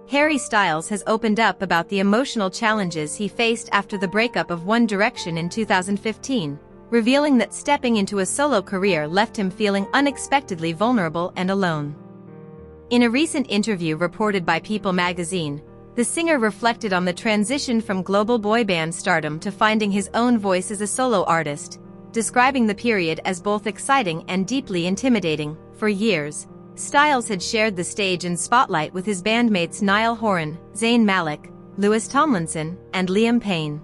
Harry Styles has opened up about the emotional challenges he faced after the breakup of One Direction in 2015, revealing that stepping into a solo career left him feeling unexpectedly vulnerable and alone. In a recent interview reported by People magazine, the singer reflected on the transition from global boy band stardom to finding his own voice as a solo artist, describing the period as both exciting and deeply intimidating. For years, Styles had shared the stage and spotlight with his bandmates Niall Horan, Zayn Malik, Louis Tomlinson, and Liam Payne.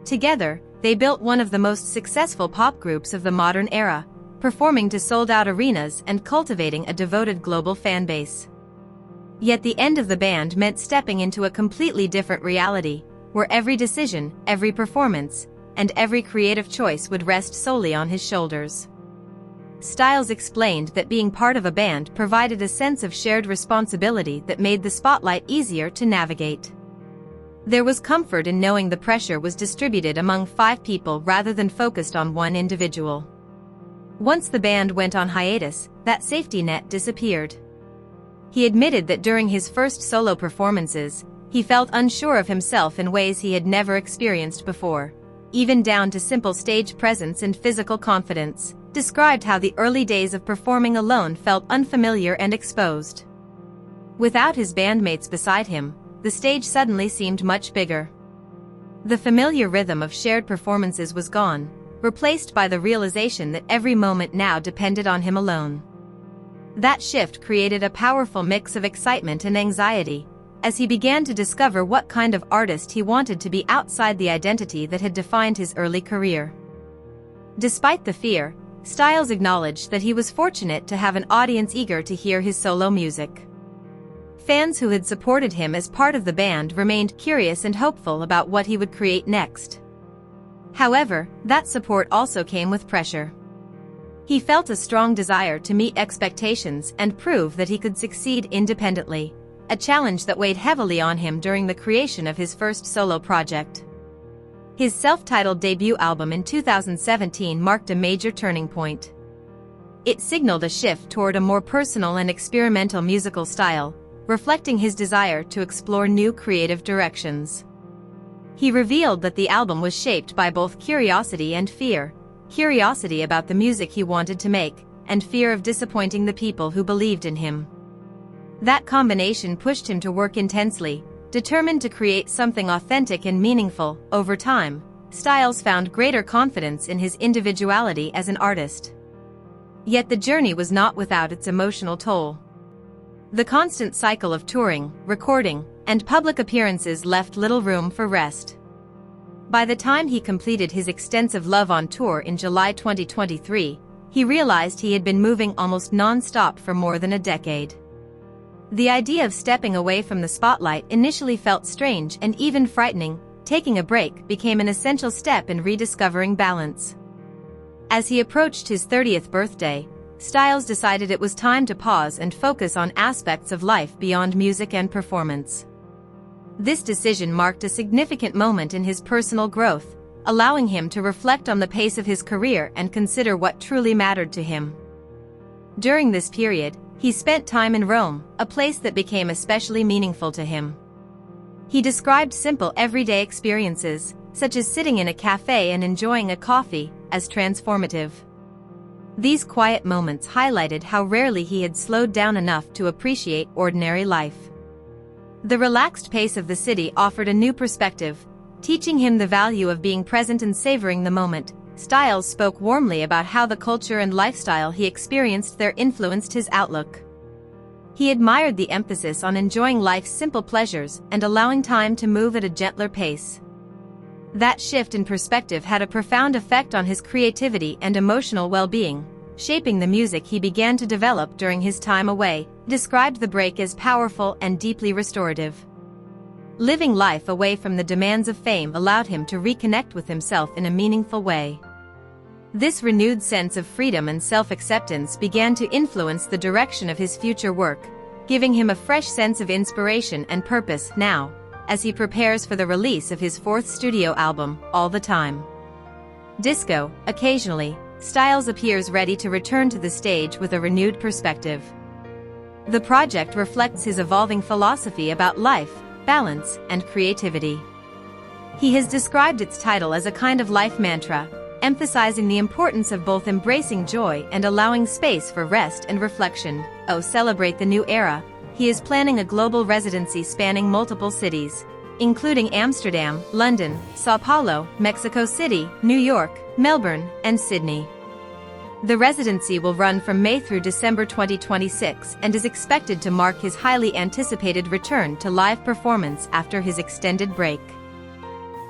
Together, they built one of the most successful pop groups of the modern era, performing to sold-out arenas and cultivating a devoted global fan base. Yet the end of the band meant stepping into a completely different reality, where every decision, every performance, and every creative choice would rest solely on his shoulders. Styles explained that being part of a band provided a sense of shared responsibility that made the spotlight easier to navigate. There was comfort in knowing the pressure was distributed among 5 people rather than focused on one individual. Once the band went on hiatus, that safety net disappeared. He admitted that during his first solo performances, he felt unsure of himself in ways he had never experienced before, even down to simple stage presence and physical confidence. Described how the early days of performing alone felt unfamiliar and exposed. Without his bandmates beside him, the stage suddenly seemed much bigger. The familiar rhythm of shared performances was gone, replaced by the realization that every moment now depended on him alone. That shift created a powerful mix of excitement and anxiety, as he began to discover what kind of artist he wanted to be outside the identity that had defined his early career. Despite the fear, Styles acknowledged that he was fortunate to have an audience eager to hear his solo music. Fans who had supported him as part of the band remained curious and hopeful about what he would create next. However, that support also came with pressure. He felt a strong desire to meet expectations and prove that he could succeed independently, a challenge that weighed heavily on him during the creation of his first solo project. His self-titled debut album in 2017 marked a major turning point. It signaled a shift toward a more personal and experimental musical style, reflecting his desire to explore new creative directions. He revealed that the album was shaped by both curiosity and fear, curiosity about the music he wanted to make, and fear of disappointing the people who believed in him. That combination pushed him to work intensely, determined to create something authentic and meaningful. Over time, Styles found greater confidence in his individuality as an artist. Yet the journey was not without its emotional toll. The constant cycle of touring, recording, and public appearances left little room for rest. By the time he completed his extensive Love on Tour in July 2023, he realized he had been moving almost non-stop for more than a decade. The idea of stepping away from the spotlight initially felt strange and even frightening. Taking a break became an essential step in rediscovering balance. As he approached his 30th birthday, Styles decided it was time to pause and focus on aspects of life beyond music and performance. This decision marked a significant moment in his personal growth, allowing him to reflect on the pace of his career and consider what truly mattered to him. During this period, he spent time in Rome, a place that became especially meaningful to him. He described simple everyday experiences, such as sitting in a cafe and enjoying a coffee, as transformative. These quiet moments highlighted how rarely he had slowed down enough to appreciate ordinary life. The relaxed pace of the city offered a new perspective, teaching him the value of being present and savoring the moment. Styles spoke warmly about how the culture and lifestyle he experienced there influenced his outlook. He admired the emphasis on enjoying life's simple pleasures and allowing time to move at a gentler pace. That shift in perspective had a profound effect on his creativity and emotional well-being, shaping the music he began to develop during his time away. Described the break as powerful and deeply restorative. Living life away from the demands of fame allowed him to reconnect with himself in a meaningful way. This renewed sense of freedom and self-acceptance began to influence the direction of his future work, giving him a fresh sense of inspiration and purpose now, as he prepares for the release of his 4th studio album, All the Time. Disco. Occasionally, Styles appears ready to return to the stage with a renewed perspective. The project reflects his evolving philosophy about life, balance, and creativity. He has described its title as a kind of life mantra, emphasizing the importance of both embracing joy and allowing space for rest and reflection. Celebrate the new era. He is planning a global residency spanning multiple cities, including Amsterdam, London, São Paulo, Mexico City, New York, Melbourne, and Sydney. The residency will run from May through December 2026 and is expected to mark his highly anticipated return to live performance after his extended break.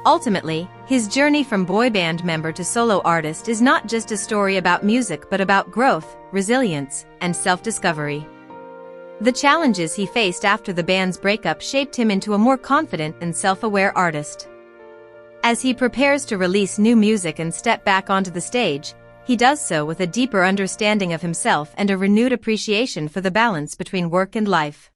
Ultimately, his journey from boy band member to solo artist is not just a story about music but about growth, resilience, and self-discovery. The challenges he faced after the band's breakup shaped him into a more confident and self-aware artist. As he prepares to release new music and step back onto the stage, he does so with a deeper understanding of himself and a renewed appreciation for the balance between work and life.